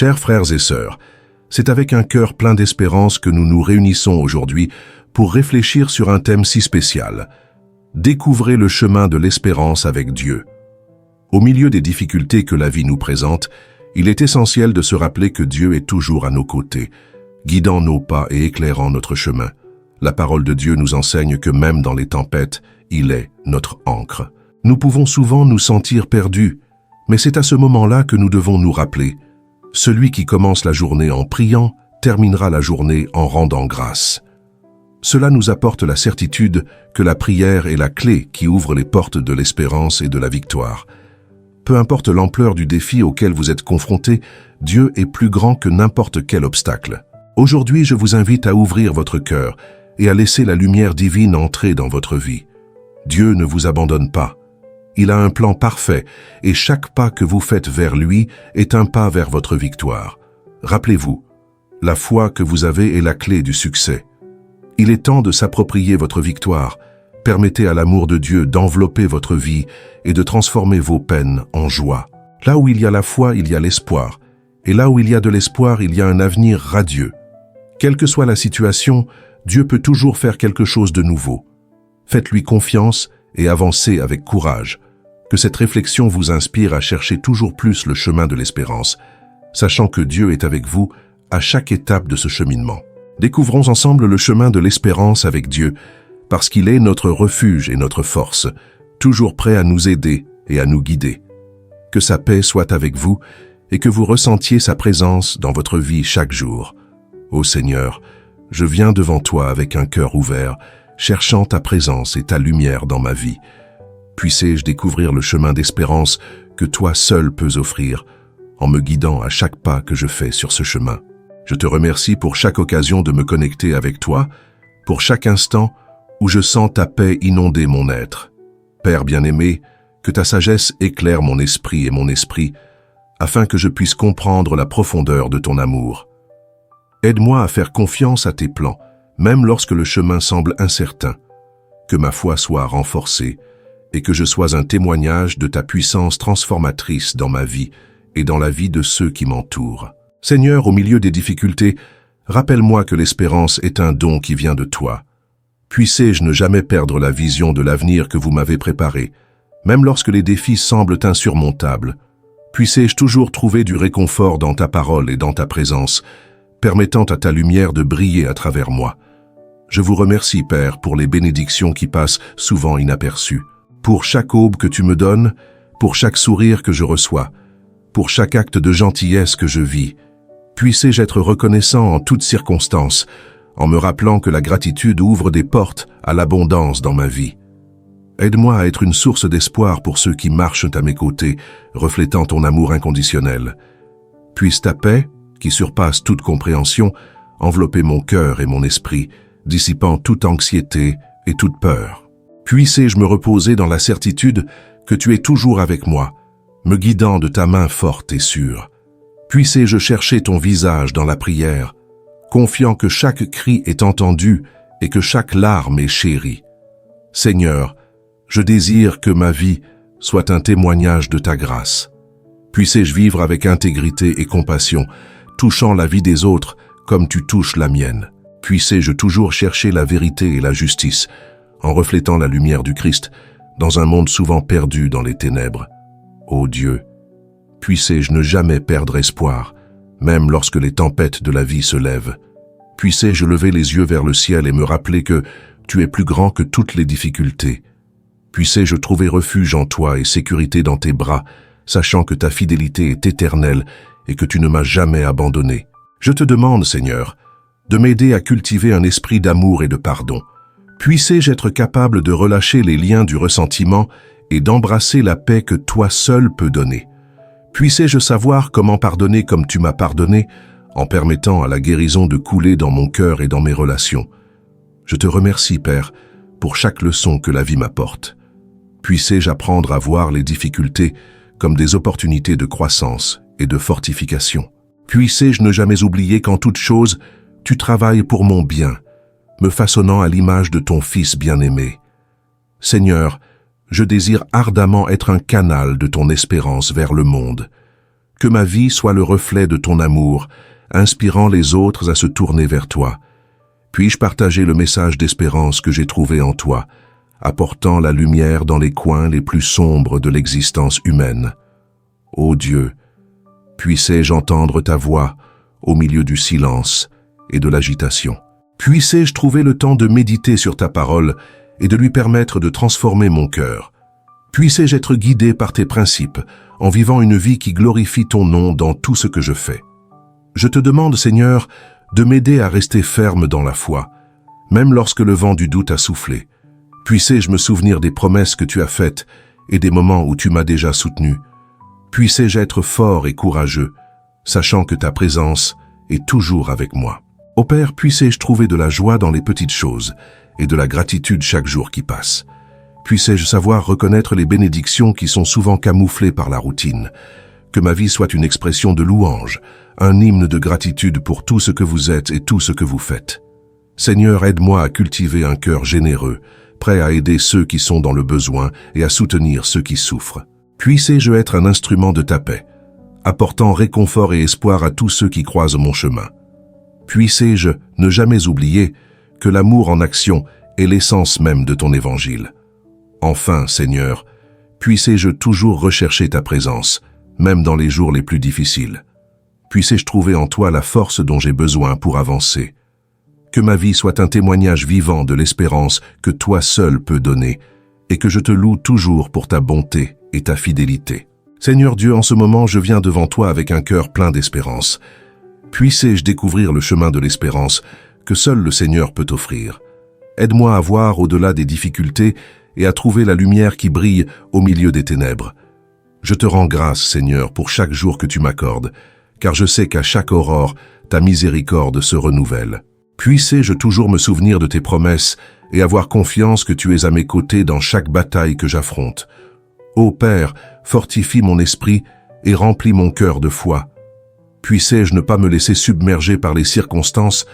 Chers frères et sœurs, c'est avec un cœur plein d'espérance que nous nous réunissons aujourd'hui pour réfléchir sur un thème si spécial. Découvrez le chemin de l'espérance avec Dieu. Au milieu des difficultés que la vie nous présente, il est essentiel de se rappeler que Dieu est toujours à nos côtés, guidant nos pas et éclairant notre chemin. La parole de Dieu nous enseigne que même dans les tempêtes, il est notre ancre. Nous pouvons souvent nous sentir perdus, mais c'est à ce moment-là que nous devons nous rappeler. Celui qui commence la journée en priant terminera la journée en rendant grâce. Cela nous apporte la certitude que la prière est la clé qui ouvre les portes de l'espérance et de la victoire. Peu importe l'ampleur du défi auquel vous êtes confrontés, Dieu est plus grand que n'importe quel obstacle. Aujourd'hui, je vous invite à ouvrir votre cœur et à laisser la lumière divine entrer dans votre vie. Dieu ne vous abandonne pas. Il a un plan parfait et chaque pas que vous faites vers lui est un pas vers votre victoire. Rappelez-vous, la foi que vous avez est la clé du succès. Il est temps de s'approprier votre victoire. Permettez à l'amour de Dieu d'envelopper votre vie et de transformer vos peines en joie. Là où il y a la foi, il y a l'espoir. Et là où il y a de l'espoir, il y a un avenir radieux. Quelle que soit la situation, Dieu peut toujours faire quelque chose de nouveau. Faites-lui confiance et avancez avec courage. Que cette réflexion vous inspire à chercher toujours plus le chemin de l'espérance, sachant que Dieu est avec vous à chaque étape de ce cheminement. Découvrons ensemble le chemin de l'espérance avec Dieu, parce qu'il est notre refuge et notre force, toujours prêt à nous aider et à nous guider. Que sa paix soit avec vous et que vous ressentiez sa présence dans votre vie chaque jour. Ô Seigneur, je viens devant toi avec un cœur ouvert, cherchant ta présence et ta lumière dans ma vie. Puissé-je découvrir le chemin d'espérance que toi seul peux offrir, en me guidant à chaque pas que je fais sur ce chemin. Je te remercie pour chaque occasion de me connecter avec toi, pour chaque instant où je sens ta paix inonder mon être. Père bien-aimé, que ta sagesse éclaire mon esprit et mon esprit, afin que je puisse comprendre la profondeur de ton amour. Aide-moi à faire confiance à tes plans, même lorsque le chemin semble incertain. Que ma foi soit renforcée, et que je sois un témoignage de ta puissance transformatrice dans ma vie et dans la vie de ceux qui m'entourent. Seigneur, au milieu des difficultés, rappelle-moi que l'espérance est un don qui vient de toi. Puissé-je ne jamais perdre la vision de l'avenir que vous m'avez préparé, même lorsque les défis semblent insurmontables. Puissé-je toujours trouver du réconfort dans ta parole et dans ta présence, permettant à ta lumière de briller à travers moi. Je vous remercie, Père, pour les bénédictions qui passent souvent inaperçues. Pour chaque aube que tu me donnes, pour chaque sourire que je reçois, pour chaque acte de gentillesse que je vis, puissé-je être reconnaissant en toutes circonstances, en me rappelant que la gratitude ouvre des portes à l'abondance dans ma vie. Aide-moi à être une source d'espoir pour ceux qui marchent à mes côtés, reflétant ton amour inconditionnel. Puisse ta paix, qui surpasse toute compréhension, envelopper mon cœur et mon esprit, dissipant toute anxiété et toute peur. Puissé-je me reposer dans la certitude que tu es toujours avec moi, me guidant de ta main forte et sûre. Puissé-je chercher ton visage dans la prière, confiant que chaque cri est entendu et que chaque larme est chérie. Seigneur, je désire que ma vie soit un témoignage de ta grâce. Puissé-je vivre avec intégrité et compassion, touchant la vie des autres comme tu touches la mienne. Puissé-je toujours chercher la vérité et la justice, en reflétant la lumière du Christ dans un monde souvent perdu dans les ténèbres. Ô Dieu, puissé-je ne jamais perdre espoir, même lorsque les tempêtes de la vie se lèvent. Puissé-je lever les yeux vers le ciel et me rappeler que tu es plus grand que toutes les difficultés. Puissé-je trouver refuge en toi et sécurité dans tes bras, sachant que ta fidélité est éternelle et que tu ne m'as jamais abandonné. Je te demande, Seigneur, de m'aider à cultiver un esprit d'amour et de pardon. Puissé-je être capable de relâcher les liens du ressentiment et d'embrasser la paix que toi seul peux donner. Puissé-je savoir comment pardonner comme tu m'as pardonné, en permettant à la guérison de couler dans mon cœur et dans mes relations. Je te remercie, Père, pour chaque leçon que la vie m'apporte. Puissé-je apprendre à voir les difficultés comme des opportunités de croissance et de fortification. Puissé-je ne jamais oublier qu'en toute chose, tu travailles pour mon bien, me façonnant à l'image de ton Fils bien-aimé. Seigneur, je désire ardemment être un canal de ton espérance vers le monde. Que ma vie soit le reflet de ton amour, inspirant les autres à se tourner vers toi. Puis-je partager le message d'espérance que j'ai trouvé en toi, apportant la lumière dans les coins les plus sombres de l'existence humaine. Ô Dieu, puissais-je entendre ta voix au milieu du silence et de l'agitation. Puissais-je trouver le temps de méditer sur ta parole et de lui permettre de transformer mon cœur. Puissais-je être guidé par tes principes en vivant une vie qui glorifie ton nom dans tout ce que je fais. Je te demande, Seigneur, de m'aider à rester ferme dans la foi, même lorsque le vent du doute a soufflé. Puissais-je me souvenir des promesses que tu as faites et des moments où tu m'as déjà soutenu. Puissais-je être fort et courageux, sachant que ta présence est toujours avec moi. Ô Père, puissais-je trouver de la joie dans les petites choses et de la gratitude chaque jour qui passe. Puissais-je savoir reconnaître les bénédictions qui sont souvent camouflées par la routine. Que ma vie soit une expression de louange, un hymne de gratitude pour tout ce que vous êtes et tout ce que vous faites. Seigneur, aide-moi à cultiver un cœur généreux, prêt à aider ceux qui sont dans le besoin et à soutenir ceux qui souffrent. Puissais-je être un instrument de ta paix, apportant réconfort et espoir à tous ceux qui croisent mon chemin. Puissais-je ne jamais oublier que l'amour en action est l'essence même de ton évangile. Enfin, Seigneur, puissais-je toujours rechercher ta présence, même dans les jours les plus difficiles. Puissais-je trouver en toi la force dont j'ai besoin pour avancer. Que ma vie soit un témoignage vivant de l'espérance que toi seul peux donner, et que je te loue toujours pour ta bonté et ta fidélité. Seigneur Dieu, en ce moment, je viens devant toi avec un cœur plein d'espérance. Puissais-je découvrir le chemin de l'espérance que seul le Seigneur peut offrir. Aide-moi à voir au-delà des difficultés et à trouver la lumière qui brille au milieu des ténèbres. Je te rends grâce, Seigneur, pour chaque jour que tu m'accordes, car je sais qu'à chaque aurore, ta miséricorde se renouvelle. Puissais-je toujours me souvenir de tes promesses et avoir confiance que tu es à mes côtés dans chaque bataille que j'affronte. Ô Père, fortifie mon esprit et remplis mon cœur de foi. Puissais-je ne pas me laisser submerger par les circonstances,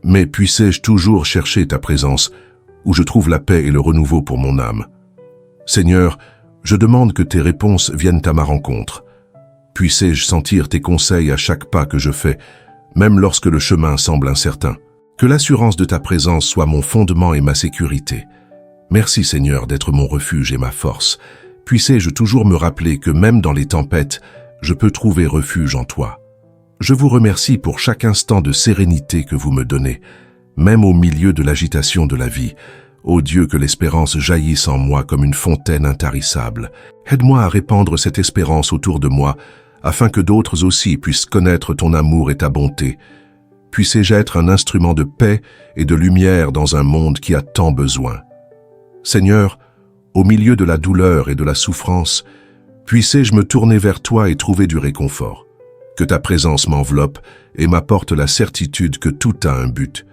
mais puissais-je toujours chercher ta présence, où je trouve la paix et le renouveau pour mon âme. Seigneur, je demande que tes réponses viennent à ma rencontre. Puissais-je sentir tes conseils à chaque pas que je fais, même lorsque le chemin semble incertain. Que l'assurance de ta présence soit mon fondement et ma sécurité. Merci Seigneur d'être mon refuge et ma force. Puissais-je toujours me rappeler que même dans les tempêtes, je peux trouver refuge en toi. Je vous remercie pour chaque instant de sérénité que vous me donnez, même au milieu de l'agitation de la vie. Ô Dieu, que l'espérance jaillisse en moi comme une fontaine intarissable. Aide-moi à répandre cette espérance autour de moi, afin que d'autres aussi puissent connaître ton amour et ta bonté. Puissais-je être un instrument de paix et de lumière dans un monde qui a tant besoin. Seigneur, au milieu de la douleur et de la souffrance, puissais-je me tourner vers toi et trouver du réconfort. Que ta présence m'enveloppe et m'apporte la certitude que tout a un but.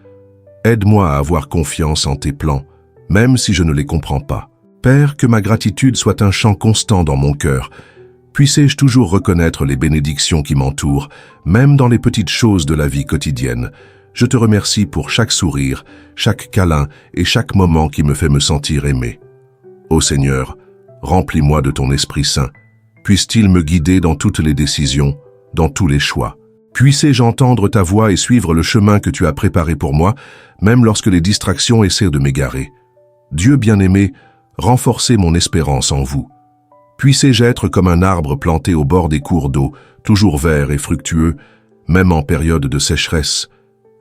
Aide-moi à avoir confiance en tes plans, même si je ne les comprends pas. Père, que ma gratitude soit un chant constant dans mon cœur. Puissais-je toujours reconnaître les bénédictions qui m'entourent, même dans les petites choses de la vie quotidienne. Je te remercie pour chaque sourire, chaque câlin et chaque moment qui me fait me sentir aimé. Ô Seigneur, remplis-moi de ton Esprit Saint. Puisse-t-il me guider dans toutes les décisions, dans tous les choix. Puissais-je entendre ta voix et suivre le chemin que tu as préparé pour moi, même lorsque les distractions essaient de m'égarer. Dieu bien-aimé, renforcez mon espérance en vous. Puissais-je être comme un arbre planté au bord des cours d'eau, toujours vert et fructueux, même en période de sécheresse,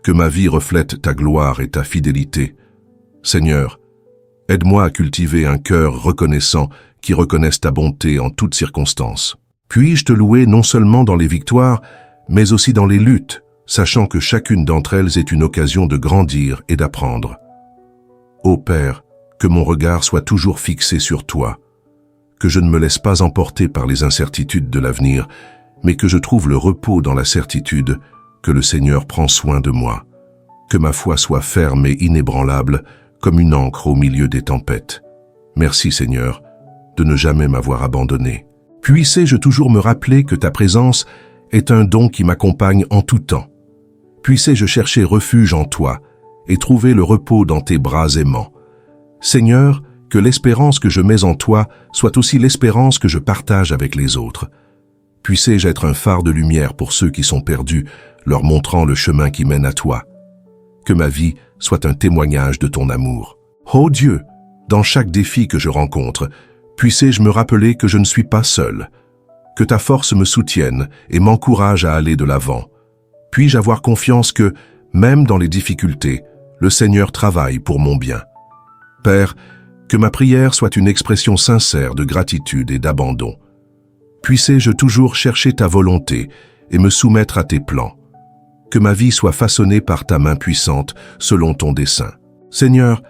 que ma vie reflète ta gloire et ta fidélité. Seigneur, aide-moi à cultiver un cœur reconnaissant qui reconnaisse ta bonté en toutes circonstances. Puis-je te louer non seulement dans les victoires, mais aussi dans les luttes, sachant que chacune d'entre elles est une occasion de grandir et d'apprendre. Ô Père, que mon regard soit toujours fixé sur toi, que je ne me laisse pas emporter par les incertitudes de l'avenir, mais que je trouve le repos dans la certitude que le Seigneur prend soin de moi, que ma foi soit ferme et inébranlable comme une ancre au milieu des tempêtes. Merci Seigneur de ne jamais m'avoir abandonné. Puissais-je toujours me rappeler que ta présence est un don qui m'accompagne en tout temps. Puissais-je chercher refuge en toi et trouver le repos dans tes bras aimants. Seigneur, que l'espérance que je mets en toi soit aussi l'espérance que je partage avec les autres. Puissé-je être un phare de lumière pour ceux qui sont perdus, leur montrant le chemin qui mène à toi. Que ma vie soit un témoignage de ton amour. Ô Dieu, dans chaque défi que je rencontre, puissé-je me rappeler que je ne suis pas seul. Que ta force me soutienne et m'encourage à aller de l'avant. Puis-je avoir confiance que, même dans les difficultés, le Seigneur travaille pour mon bien. Père, que ma prière soit une expression sincère de gratitude et d'abandon. Puissé-je toujours chercher ta volonté et me soumettre à tes plans. Que ma vie soit façonnée par ta main puissante selon ton dessein. Seigneur,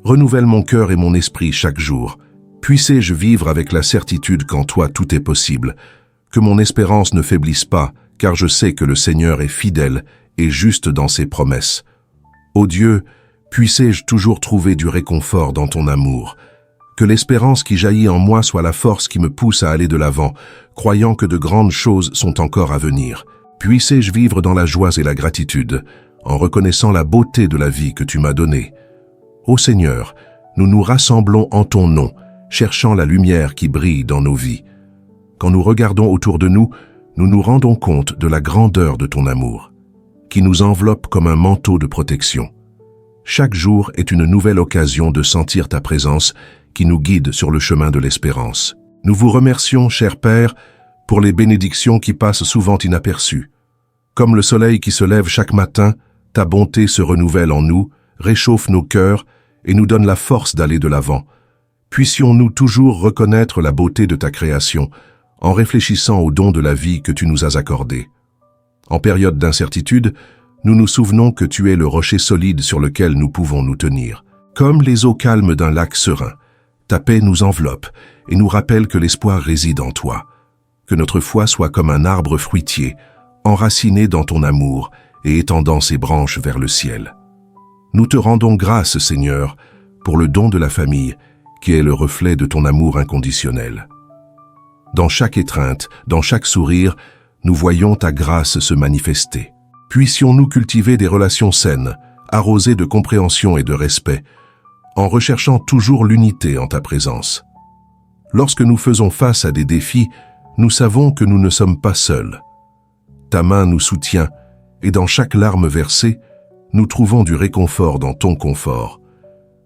renouvelle mon cœur et mon esprit chaque jour. Puissé-je vivre avec la certitude qu'en toi tout est possible. Que mon espérance ne faiblisse pas, car je sais que le Seigneur est fidèle et juste dans ses promesses. Ô Dieu, puissé-je toujours trouver du réconfort dans ton amour. Que l'espérance qui jaillit en moi soit la force qui me pousse à aller de l'avant, croyant que de grandes choses sont encore à venir. Puissé-je vivre dans la joie et la gratitude, en reconnaissant la beauté de la vie que tu m'as donnée. Ô Seigneur, nous nous rassemblons en ton nom, cherchant la lumière qui brille dans nos vies. Quand nous regardons autour de nous, nous nous rendons compte de la grandeur de ton amour, qui nous enveloppe comme un manteau de protection. Chaque jour est une nouvelle occasion de sentir ta présence qui nous guide sur le chemin de l'espérance. Nous vous remercions, cher Père, pour les bénédictions qui passent souvent inaperçues. Comme le soleil qui se lève chaque matin, ta bonté se renouvelle en nous, réchauffe nos cœurs et nous donne la force d'aller de l'avant. Puissions-nous toujours reconnaître la beauté de ta création en réfléchissant aux dons de la vie que tu nous as accordés. En période d'incertitude, nous nous souvenons que tu es le rocher solide sur lequel nous pouvons nous tenir. Comme les eaux calmes d'un lac serein, ta paix nous enveloppe et nous rappelle que l'espoir réside en toi. Que notre foi soit comme un arbre fruitier, enraciné dans ton amour et étendant ses branches vers le ciel. Nous te rendons grâce, Seigneur, pour le don de la famille, qui est le reflet de ton amour inconditionnel. Dans chaque étreinte, dans chaque sourire, nous voyons ta grâce se manifester. Puissions-nous cultiver des relations saines, arrosées de compréhension et de respect, en recherchant toujours l'unité en ta présence. Lorsque nous faisons face à des défis, nous savons que nous ne sommes pas seuls. Ta main nous soutient, et dans chaque larme versée, nous trouvons du réconfort dans ton confort.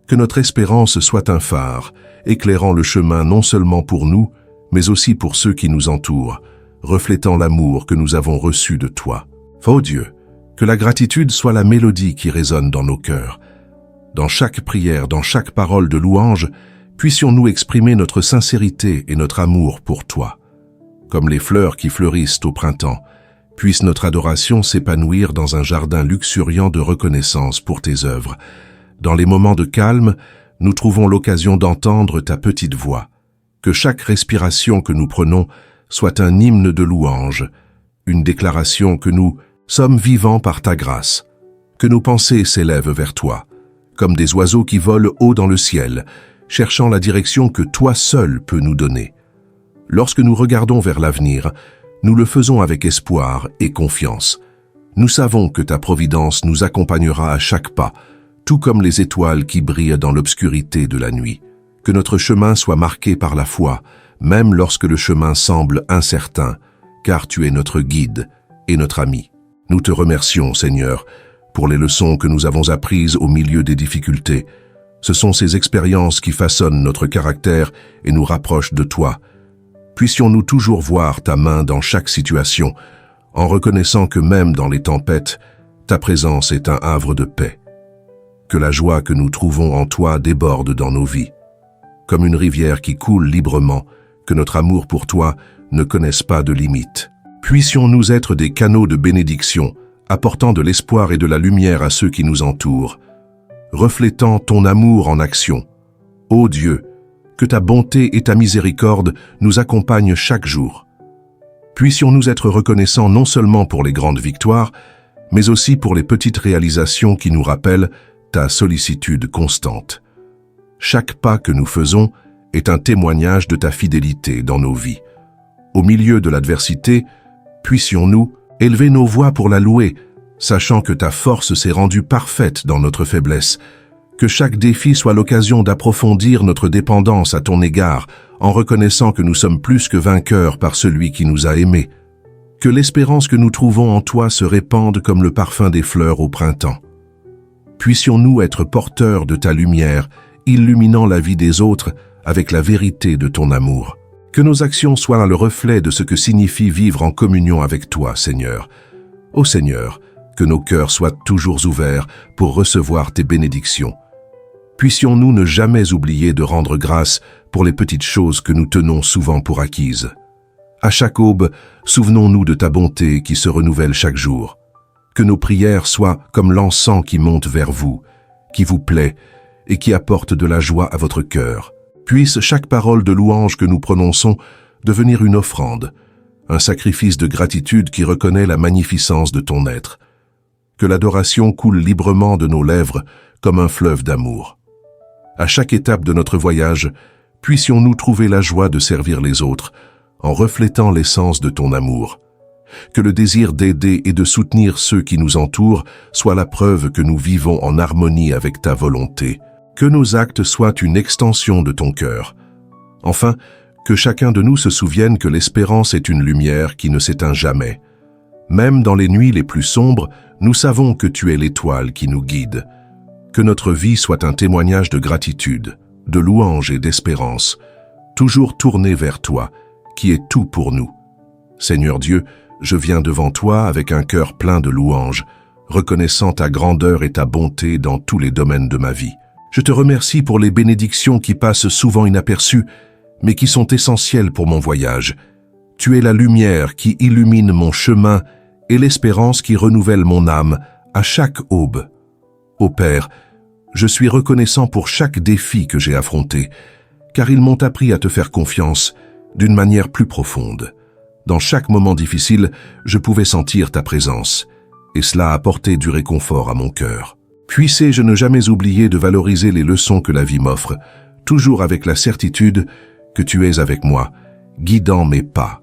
Que notre espérance soit un phare, éclairant le chemin non seulement pour nous, mais aussi pour ceux qui nous entourent, reflétant l'amour que nous avons reçu de toi. Ô Dieu, que la gratitude soit la mélodie qui résonne dans nos cœurs. Dans chaque prière, dans chaque parole de louange, puissions-nous exprimer notre sincérité et notre amour pour toi. Comme les fleurs qui fleurissent au printemps, puisse notre adoration s'épanouir dans un jardin luxuriant de reconnaissance pour tes œuvres. Dans les moments de calme, nous trouvons l'occasion d'entendre ta petite voix. Que chaque respiration que nous prenons soit un hymne de louange, une déclaration que nous sommes vivants par ta grâce. Que nos pensées s'élèvent vers toi, comme des oiseaux qui volent haut dans le ciel, cherchant la direction que toi seul peux nous donner. Lorsque nous regardons vers l'avenir, nous le faisons avec espoir et confiance. Nous savons que ta providence nous accompagnera à chaque pas, tout comme les étoiles qui brillent dans l'obscurité de la nuit. Que notre chemin soit marqué par la foi, même lorsque le chemin semble incertain, car tu es notre guide et notre ami. Nous te remercions, Seigneur, pour les leçons que nous avons apprises au milieu des difficultés. Ce sont ces expériences qui façonnent notre caractère et nous rapprochent de toi. Puissions-nous toujours voir ta main dans chaque situation, en reconnaissant que même dans les tempêtes, ta présence est un havre de paix. Que la joie que nous trouvons en toi déborde dans nos vies. Comme une rivière qui coule librement, que notre amour pour toi ne connaisse pas de limites. Puissions-nous être des canaux de bénédiction, apportant de l'espoir et de la lumière à ceux qui nous entourent, reflétant ton amour en action. Ô Dieu, que ta bonté et ta miséricorde nous accompagnent chaque jour. Puissions-nous être reconnaissants non seulement pour les grandes victoires, mais aussi pour les petites réalisations qui nous rappellent ta sollicitude constante. Chaque pas que nous faisons est un témoignage de ta fidélité dans nos vies. Au milieu de l'adversité, puissions-nous élever nos voix pour la louer, sachant que ta force s'est rendue parfaite dans notre faiblesse, Que chaque défi soit l'occasion d'approfondir notre dépendance à ton égard, en reconnaissant que nous sommes plus que vainqueurs par celui qui nous a aimés. Que l'espérance que nous trouvons en toi se répande comme le parfum des fleurs au printemps. Puissions-nous être porteurs de ta lumière, illuminant la vie des autres avec la vérité de ton amour. Que nos actions soient le reflet de ce que signifie vivre en communion avec toi, Seigneur. Ô Seigneur, que nos cœurs soient toujours ouverts pour recevoir tes bénédictions. Puissions-nous ne jamais oublier de rendre grâce pour les petites choses que nous tenons souvent pour acquises. À chaque aube, souvenons-nous de ta bonté qui se renouvelle chaque jour. Que nos prières soient comme l'encens qui monte vers vous, qui vous plaît et qui apporte de la joie à votre cœur. Puisse chaque parole de louange que nous prononçons devenir une offrande, un sacrifice de gratitude qui reconnaît la magnificence de ton être. Que l'adoration coule librement de nos lèvres comme un fleuve d'amour. À chaque étape de notre voyage, puissions-nous trouver la joie de servir les autres, en reflétant l'essence de ton amour. Que le désir d'aider et de soutenir ceux qui nous entourent soit la preuve que nous vivons en harmonie avec ta volonté. Que nos actes soient une extension de ton cœur. Enfin, que chacun de nous se souvienne que l'espérance est une lumière qui ne s'éteint jamais. Même dans les nuits les plus sombres, nous savons que tu es l'étoile qui nous guide. Que notre vie soit un témoignage de gratitude, de louange et d'espérance, toujours tournée vers toi, qui est tout pour nous. Seigneur Dieu, je viens devant toi avec un cœur plein de louanges, reconnaissant ta grandeur et ta bonté dans tous les domaines de ma vie. Je te remercie pour les bénédictions qui passent souvent inaperçues, mais qui sont essentielles pour mon voyage. Tu es la lumière qui illumine mon chemin et l'espérance qui renouvelle mon âme à chaque aube. Ô Père, je suis reconnaissant pour chaque défi que j'ai affronté, car ils m'ont appris à te faire confiance d'une manière plus profonde. Dans chaque moment difficile, je pouvais sentir ta présence, et cela apportait du réconfort à mon cœur. Puissais-je ne jamais oublier de valoriser les leçons que la vie m'offre, toujours avec la certitude que tu es avec moi, guidant mes pas.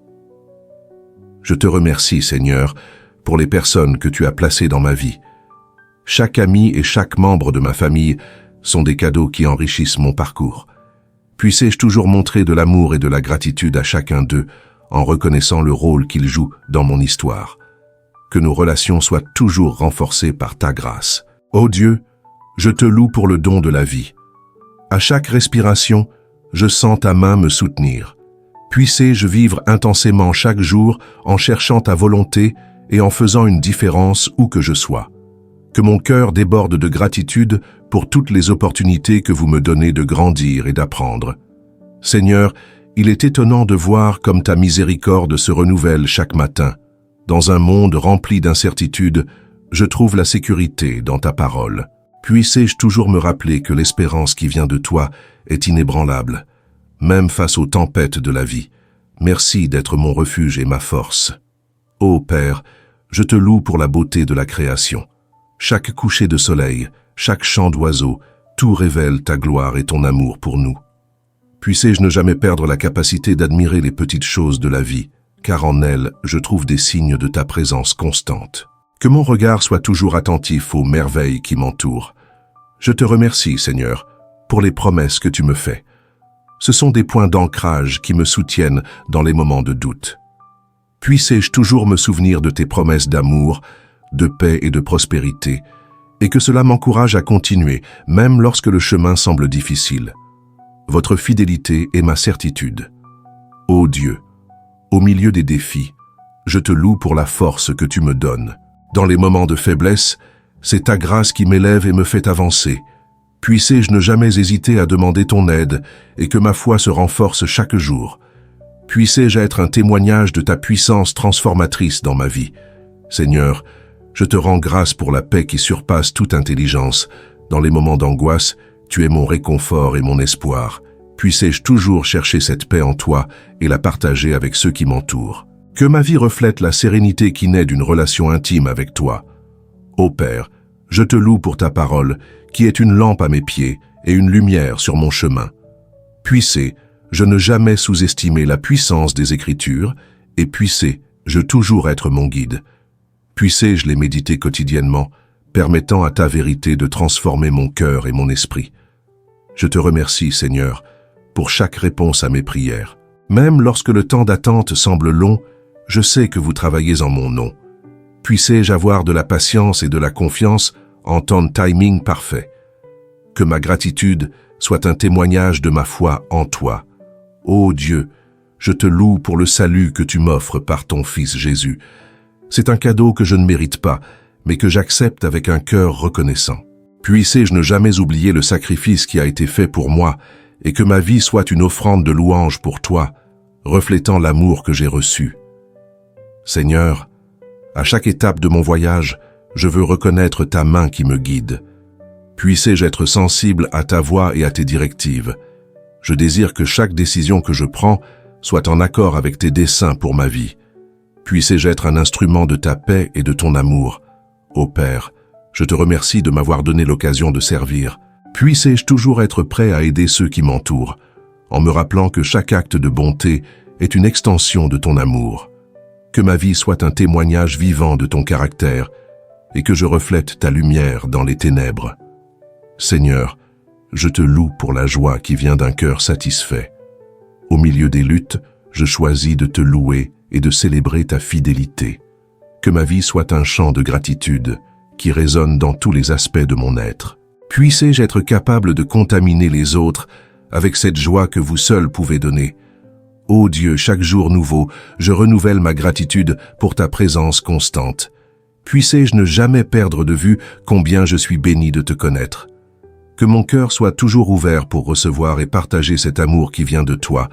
Je te remercie, Seigneur, pour les personnes que tu as placées dans ma vie. Chaque ami et chaque membre de ma famille sont des cadeaux qui enrichissent mon parcours. Puissais-je toujours montrer de l'amour et de la gratitude à chacun d'eux en reconnaissant le rôle qu'ils jouent dans mon histoire. Que nos relations soient toujours renforcées par ta grâce. Ô Dieu, je te loue pour le don de la vie. À chaque respiration, je sens ta main me soutenir. Puissais-je vivre intensément chaque jour en cherchant ta volonté et en faisant une différence où que je sois. Que mon cœur déborde de gratitude pour toutes les opportunités que vous me donnez de grandir et d'apprendre. Seigneur, il est étonnant de voir comme ta miséricorde se renouvelle chaque matin. Dans un monde rempli d'incertitudes, je trouve la sécurité dans ta parole. Puissais-je toujours me rappeler que l'espérance qui vient de toi est inébranlable, même face aux tempêtes de la vie. Merci d'être mon refuge et ma force. Ô Père, je te loue pour la beauté de la création. Chaque coucher de soleil, chaque chant d'oiseau, tout révèle ta gloire et ton amour pour nous. Puissais-je ne jamais perdre la capacité d'admirer les petites choses de la vie, car en elles, je trouve des signes de ta présence constante. Que mon regard soit toujours attentif aux merveilles qui m'entourent. Je te remercie, Seigneur, pour les promesses que tu me fais. Ce sont des points d'ancrage qui me soutiennent dans les moments de doute. Puissais-je toujours me souvenir de tes promesses d'amour, de paix et de prospérité, et que cela m'encourage à continuer, même lorsque le chemin semble difficile. Votre fidélité est ma certitude. Ô Dieu, au milieu des défis, je te loue pour la force que tu me donnes. Dans les moments de faiblesse, c'est ta grâce qui m'élève et me fait avancer. Puissais-je ne jamais hésiter à demander ton aide et que ma foi se renforce chaque jour. Puissais-je être un témoignage de ta puissance transformatrice dans ma vie. Seigneur, je te rends grâce pour la paix qui surpasse toute intelligence. Dans les moments d'angoisse, tu es mon réconfort et mon espoir. Puissais-je toujours chercher cette paix en toi et la partager avec ceux qui m'entourent. Que ma vie reflète la sérénité qui naît d'une relation intime avec toi. Ô Père, je te loue pour ta parole, qui est une lampe à mes pieds et une lumière sur mon chemin. Puissais-je ne jamais sous-estimer la puissance des Écritures, et puissais-je toujours être mon guide. Puissais-je les méditer quotidiennement, permettant à ta vérité de transformer mon cœur et mon esprit. Je te remercie, Seigneur, pour chaque réponse à mes prières. Même lorsque le temps d'attente semble long, je sais que vous travaillez en mon nom. Puissé-je avoir de la patience et de la confiance en ton timing parfait. Que ma gratitude soit un témoignage de ma foi en toi. Ô Dieu, je te loue pour le salut que tu m'offres par ton Fils Jésus. C'est un cadeau que je ne mérite pas, mais que j'accepte avec un cœur reconnaissant. Puissé-je ne jamais oublier le sacrifice qui a été fait pour moi, et que ma vie soit une offrande de louange pour toi, reflétant l'amour que j'ai reçu. Seigneur, à chaque étape de mon voyage, je veux reconnaître ta main qui me guide. Puissé-je être sensible à ta voix et à tes directives. Je désire que chaque décision que je prends soit en accord avec tes desseins pour ma vie. Puissé-je être un instrument de ta paix et de ton amour. Ô Père, je te remercie de m'avoir donné l'occasion de servir. Puissé-je toujours être prêt à aider ceux qui m'entourent, en me rappelant que chaque acte de bonté est une extension de ton amour. Que ma vie soit un témoignage vivant de ton caractère et que je reflète ta lumière dans les ténèbres. Seigneur, je te loue pour la joie qui vient d'un cœur satisfait. Au milieu des luttes, je choisis de te louer et de célébrer ta fidélité. Que ma vie soit un chant de gratitude qui résonne dans tous les aspects de mon être. Puissé-je être capable de contaminer les autres avec cette joie que vous seul pouvez donner. Ô Dieu, chaque jour nouveau, je renouvelle ma gratitude pour ta présence constante. Puissé-je ne jamais perdre de vue combien je suis béni de te connaître. Que mon cœur soit toujours ouvert pour recevoir et partager cet amour qui vient de toi,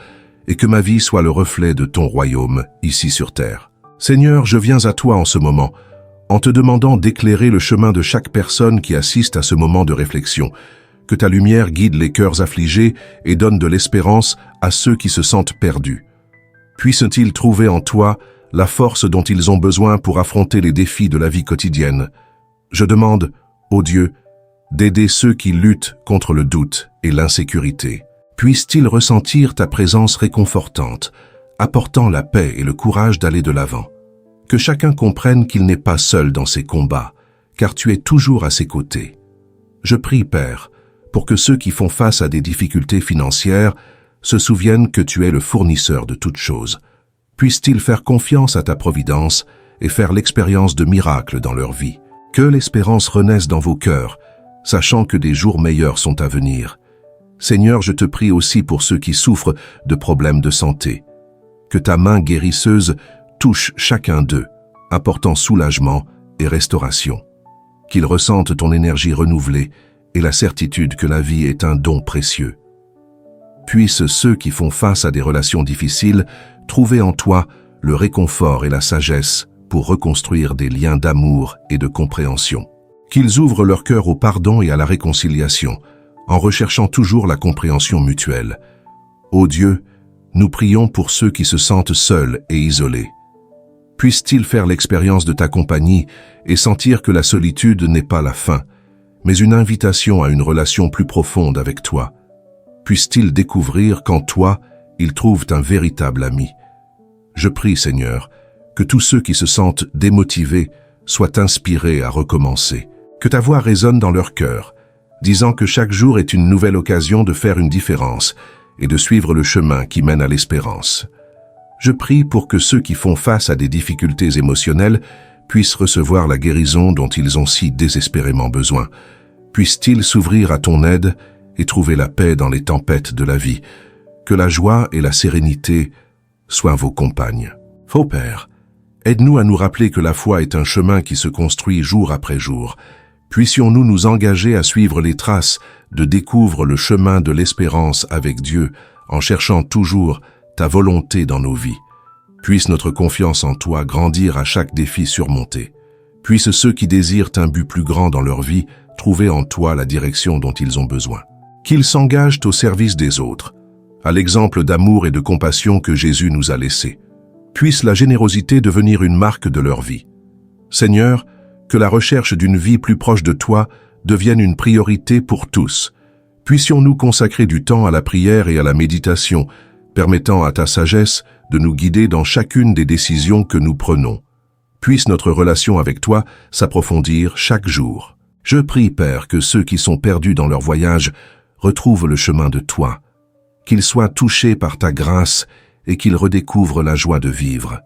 et que ma vie soit le reflet de ton royaume, ici sur terre. Seigneur, je viens à toi en ce moment, en te demandant d'éclairer le chemin de chaque personne qui assiste à ce moment de réflexion. Que ta lumière guide les cœurs affligés et donne de l'espérance à ceux qui se sentent perdus. Puissent-ils trouver en toi la force dont ils ont besoin pour affronter les défis de la vie quotidienne. Je demande, ô Dieu, d'aider ceux qui luttent contre le doute et l'insécurité. Puissent-ils ressentir ta présence réconfortante, apportant la paix et le courage d'aller de l'avant. Que chacun comprenne qu'il n'est pas seul dans ses combats, car tu es toujours à ses côtés. Je prie, Père, pour que ceux qui font face à des difficultés financières se souviennent que tu es le fournisseur de toutes choses. Puissent-ils faire confiance à ta providence et faire l'expérience de miracles dans leur vie. Que l'espérance renaisse dans vos cœurs, sachant que des jours meilleurs sont à venir. Seigneur, je te prie aussi pour ceux qui souffrent de problèmes de santé. Que ta main guérisseuse touche chacun d'eux, apportant soulagement et restauration. Qu'ils ressentent ton énergie renouvelée et la certitude que la vie est un don précieux. Puissent ceux qui font face à des relations difficiles trouver en toi le réconfort et la sagesse pour reconstruire des liens d'amour et de compréhension. Qu'ils ouvrent leur cœur au pardon et à la réconciliation, en recherchant toujours la compréhension mutuelle. Ô Dieu, nous prions pour ceux qui se sentent seuls et isolés. Puissent-ils faire l'expérience de ta compagnie et sentir que la solitude n'est pas la fin, mais une invitation à une relation plus profonde avec toi. Puissent-ils découvrir qu'en toi, ils trouvent un véritable ami. Je prie, Seigneur, que tous ceux qui se sentent démotivés soient inspirés à recommencer. Que ta voix résonne dans leur cœur, disant que chaque jour est une nouvelle occasion de faire une différence et de suivre le chemin qui mène à l'espérance. Je prie pour que ceux qui font face à des difficultés émotionnelles puissent recevoir la guérison dont ils ont si désespérément besoin. Puissent-ils s'ouvrir à ton aide et trouver la paix dans les tempêtes de la vie. Que la joie et la sérénité soient vos compagnes. Ô Père, aide-nous à nous rappeler que la foi est un chemin qui se construit jour après jour. Puissions-nous nous engager à suivre les traces de découvrir le chemin de l'espérance avec Dieu en cherchant toujours ta volonté dans nos vies. Puisse notre confiance en toi grandir à chaque défi surmonté. Puissent ceux qui désirent un but plus grand dans leur vie trouver en toi la direction dont ils ont besoin. Qu'ils s'engagent au service des autres, à l'exemple d'amour et de compassion que Jésus nous a laissé. Puisse la générosité devenir une marque de leur vie. Seigneur, que la recherche d'une vie plus proche de toi devienne une priorité pour tous. Puissions-nous consacrer du temps à la prière et à la méditation, permettant à ta sagesse de nous guider dans chacune des décisions que nous prenons. Puisse notre relation avec toi s'approfondir chaque jour. Je prie, Père, que ceux qui sont perdus dans leur voyage retrouvent le chemin de toi, qu'ils soient touchés par ta grâce et qu'ils redécouvrent la joie de vivre.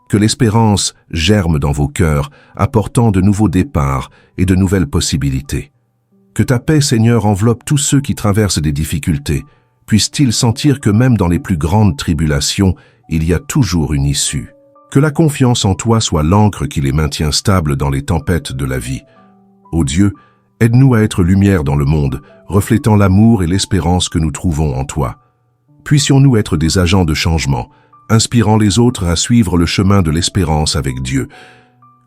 Que l'espérance germe dans vos cœurs, apportant de nouveaux départs et de nouvelles possibilités. Que ta paix, Seigneur, enveloppe tous ceux qui traversent des difficultés. Puissent-ils sentir que même dans les plus grandes tribulations, il y a toujours une issue. Que la confiance en toi soit l'encre qui les maintient stables dans les tempêtes de la vie. Ô Dieu, aide-nous à être lumière dans le monde, reflétant l'amour et l'espérance que nous trouvons en toi. Puissions-nous être des agents de changement, inspirant les autres à suivre le chemin de l'espérance avec Dieu.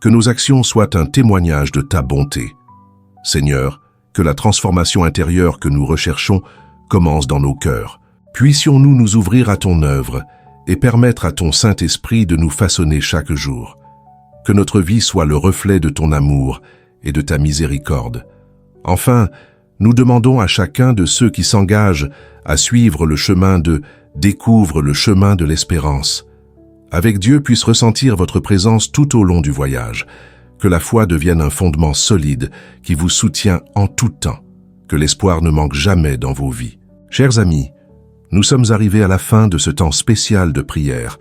Que nos actions soient un témoignage de ta bonté. Seigneur, que la transformation intérieure que nous recherchons commence dans nos cœurs. Puissions-nous nous ouvrir à ton œuvre et permettre à ton Saint-Esprit de nous façonner chaque jour. Que notre vie soit le reflet de ton amour et de ta miséricorde. Enfin, nous demandons à chacun de ceux qui s'engagent à suivre le chemin de découvre le chemin de l'espérance. Avec Dieu puisse ressentir votre présence tout au long du voyage. Que la foi devienne un fondement solide qui vous soutient en tout temps. Que l'espoir ne manque jamais dans vos vies. Chers amis, nous sommes arrivés à la fin de ce temps spécial de prière.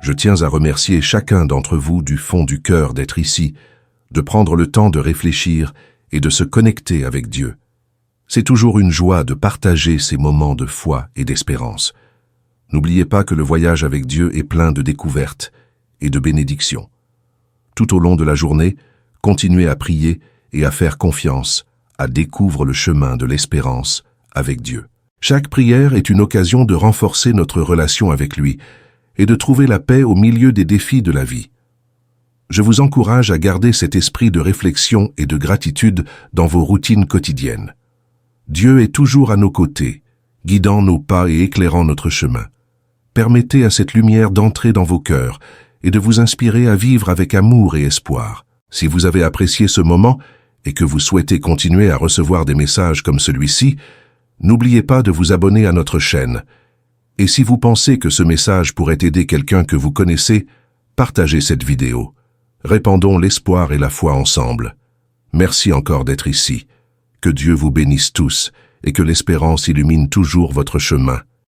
Je tiens à remercier chacun d'entre vous du fond du cœur d'être ici, de prendre le temps de réfléchir et de se connecter avec Dieu. C'est toujours une joie de partager ces moments de foi et d'espérance. N'oubliez pas que le voyage avec Dieu est plein de découvertes et de bénédictions. Tout au long de la journée, continuez à prier et à faire confiance, à découvrir le chemin de l'espérance avec Dieu. Chaque prière est une occasion de renforcer notre relation avec lui et de trouver la paix au milieu des défis de la vie. Je vous encourage à garder cet esprit de réflexion et de gratitude dans vos routines quotidiennes. Dieu est toujours à nos côtés, guidant nos pas et éclairant notre chemin. Permettez à cette lumière d'entrer dans vos cœurs et de vous inspirer à vivre avec amour et espoir. Si vous avez apprécié ce moment et que vous souhaitez continuer à recevoir des messages comme celui-ci, n'oubliez pas de vous abonner à notre chaîne. Et si vous pensez que ce message pourrait aider quelqu'un que vous connaissez, partagez cette vidéo. Répandons l'espoir et la foi ensemble. Merci encore d'être ici. Que Dieu vous bénisse tous et que l'espérance illumine toujours votre chemin.